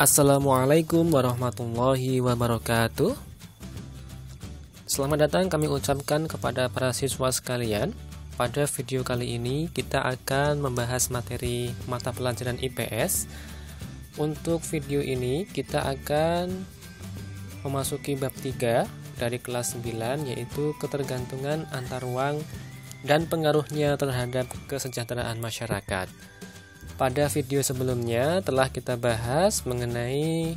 Assalamualaikum warahmatullahi wabarakatuh. Selamat datang kami ucapkan kepada para siswa sekalian. Pada video kali ini kita akan membahas materi mata pelajaran IPS. Untuk video ini kita akan memasuki bab 3 dari kelas 9, yaitu ketergantungan antar ruang dan pengaruhnya terhadap kesejahteraan masyarakat. Pada video sebelumnya telah kita bahas mengenai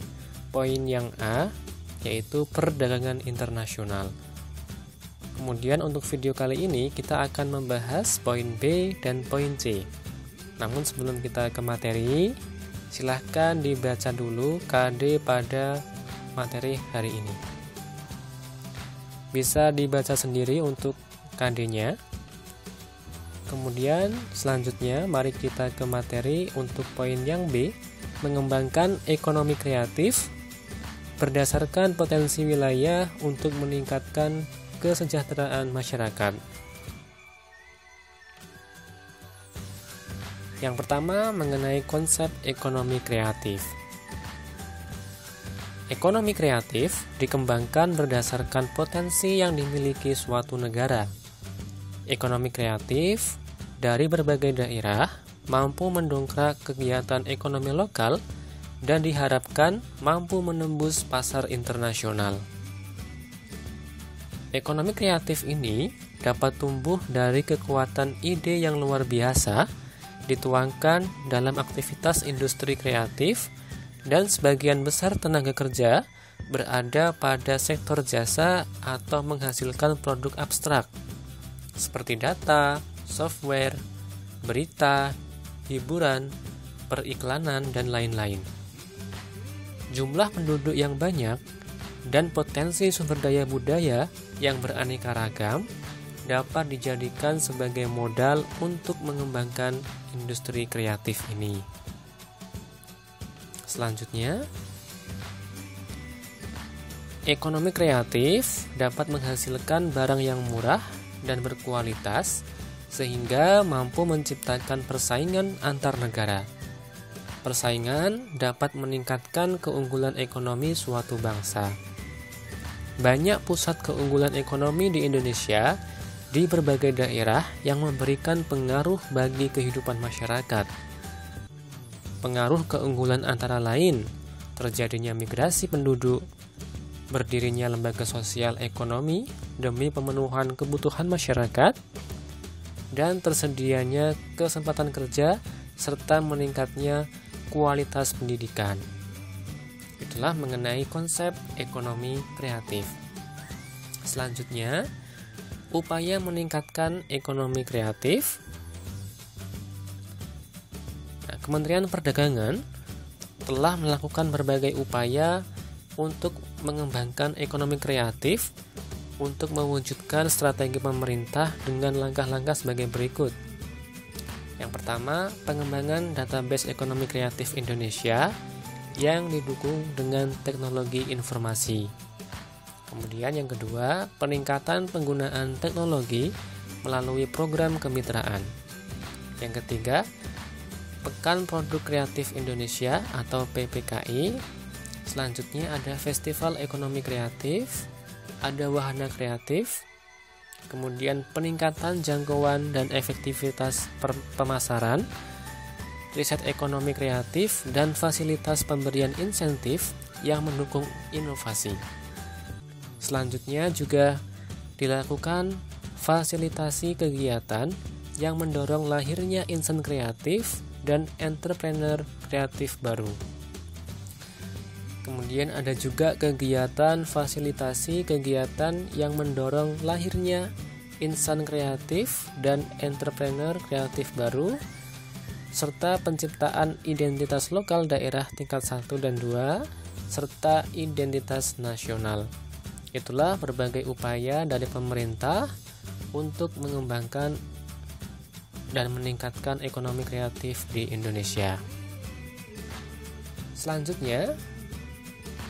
poin yang A, yaitu perdagangan internasional. Kemudian untuk video kali ini kita akan membahas poin B dan poin C. Namun sebelum kita ke materi, silahkan dibaca dulu KD pada materi hari ini. Bisa dibaca sendiri untuk KD-nya. Kemudian selanjutnya mari kita ke materi untuk poin yang B, mengembangkan ekonomi kreatif berdasarkan potensi wilayah untuk meningkatkan kesejahteraan masyarakat. Yang pertama mengenai konsep ekonomi kreatif. Ekonomi kreatif dikembangkan berdasarkan potensi yang dimiliki suatu negara. Ekonomi kreatif dari berbagai daerah mampu mendongkrak kegiatan ekonomi lokal dan diharapkan mampu menembus pasar internasional. Ekonomi kreatif ini dapat tumbuh dari kekuatan ide yang luar biasa dituangkan dalam aktivitas industri kreatif, dan sebagian besar tenaga kerja berada pada sektor jasa atau menghasilkan produk abstrak seperti data, software, berita, hiburan, periklanan, dan lain-lain. Jumlah penduduk yang banyak dan potensi sumber daya budaya yang beraneka ragam dapat dijadikan sebagai modal untuk mengembangkan industri kreatif ini. Selanjutnya, ekonomi kreatif dapat menghasilkan barang yang murah dan berkualitas sehingga mampu menciptakan persaingan antar negara. Persaingan dapat meningkatkan keunggulan ekonomi suatu bangsa. Banyak pusat keunggulan ekonomi di Indonesia di berbagai daerah yang memberikan pengaruh bagi kehidupan masyarakat. Pengaruh keunggulan antara lain terjadinya migrasi penduduk, berdirinya lembaga sosial ekonomi demi pemenuhan kebutuhan masyarakat, dan tersedianya kesempatan kerja serta meningkatnya kualitas pendidikan. Itulah mengenai konsep ekonomi kreatif. Selanjutnya, upaya meningkatkan ekonomi kreatif. Kementerian Perdagangan telah melakukan berbagai upaya untuk mengembangkan ekonomi kreatif untuk mewujudkan strategi pemerintah dengan langkah-langkah sebagai berikut. Yang pertama, pengembangan database ekonomi kreatif Indonesia yang didukung dengan teknologi informasi. Kemudian yang kedua, peningkatan penggunaan teknologi melalui program kemitraan. Yang ketiga, Pekan Produk Kreatif Indonesia atau PPKI. Selanjutnya ada Festival Ekonomi Kreatif, ada Wahana Kreatif, kemudian peningkatan jangkauan dan efektivitas pemasaran, riset ekonomi kreatif, dan fasilitas pemberian insentif yang mendukung inovasi. Selanjutnya juga dilakukan fasilitasi kegiatan yang mendorong lahirnya insan kreatif dan entrepreneur kreatif baru. Kemudian ada juga kegiatan fasilitasi kegiatan yang mendorong lahirnya insan kreatif dan entrepreneur kreatif baru, serta penciptaan identitas lokal daerah tingkat 1 dan 2, serta identitas nasional. Itulah berbagai upaya dari pemerintah untuk mengembangkan dan meningkatkan ekonomi kreatif di Indonesia. Selanjutnya,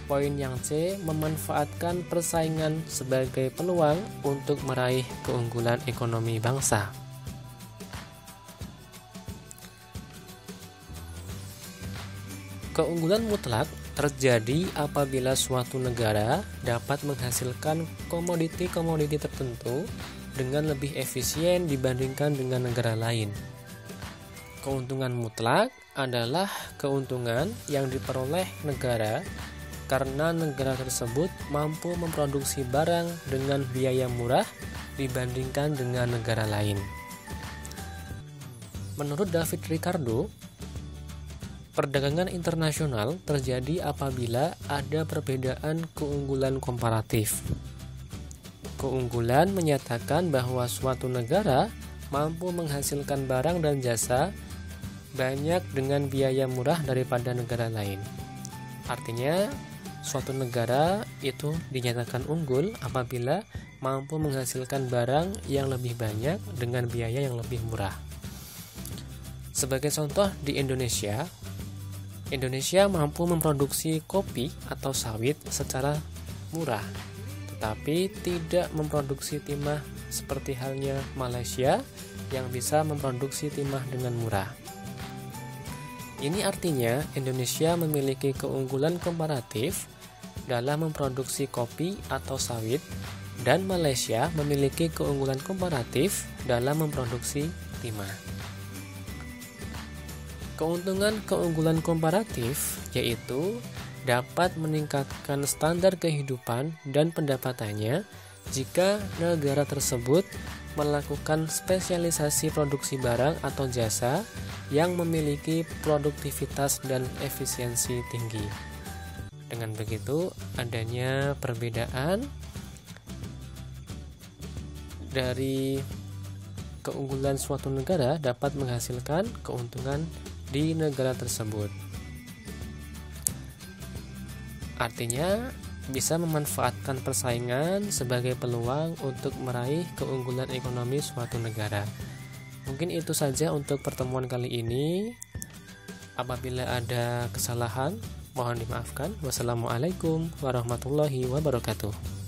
poin yang C, memanfaatkan persaingan sebagai peluang untuk meraih keunggulan ekonomi bangsa. Keunggulan mutlak terjadi apabila suatu negara dapat menghasilkan komoditi-komoditi tertentu dengan lebih efisien dibandingkan dengan negara lain. Keuntungan mutlak adalah keuntungan yang diperoleh negara karena negara tersebut mampu memproduksi barang dengan biaya murah dibandingkan dengan negara lain. Menurut David Ricardo, perdagangan internasional terjadi apabila ada perbedaan keunggulan komparatif. Keunggulan menyatakan bahwa suatu negara mampu menghasilkan barang dan jasa banyak dengan biaya murah daripada negara lain. Artinya, suatu negara itu dinyatakan unggul apabila mampu menghasilkan barang yang lebih banyak dengan biaya yang lebih murah. Sebagai contoh, di Indonesia mampu memproduksi kopi atau sawit secara murah, tetapi tidak memproduksi timah seperti halnya Malaysia yang bisa memproduksi timah dengan murah. Ini artinya Indonesia memiliki keunggulan komparatif dalam memproduksi kopi atau sawit, dan Malaysia memiliki keunggulan komparatif dalam memproduksi timah. Keunggulan komparatif yaitu dapat meningkatkan standar kehidupan dan pendapatannya jika negara tersebut melakukan spesialisasi produksi barang atau jasa yang memiliki produktivitas dan efisiensi tinggi. Dengan begitu, adanya perbedaan dari keunggulan suatu negara dapat menghasilkan keuntungan di negara tersebut. Artinya, bisa memanfaatkan persaingan sebagai peluang untuk meraih keunggulan ekonomi suatu negara. Mungkin itu saja untuk pertemuan kali ini. Apabila ada kesalahan, mohon dimaafkan. Wassalamualaikum warahmatullahi wabarakatuh.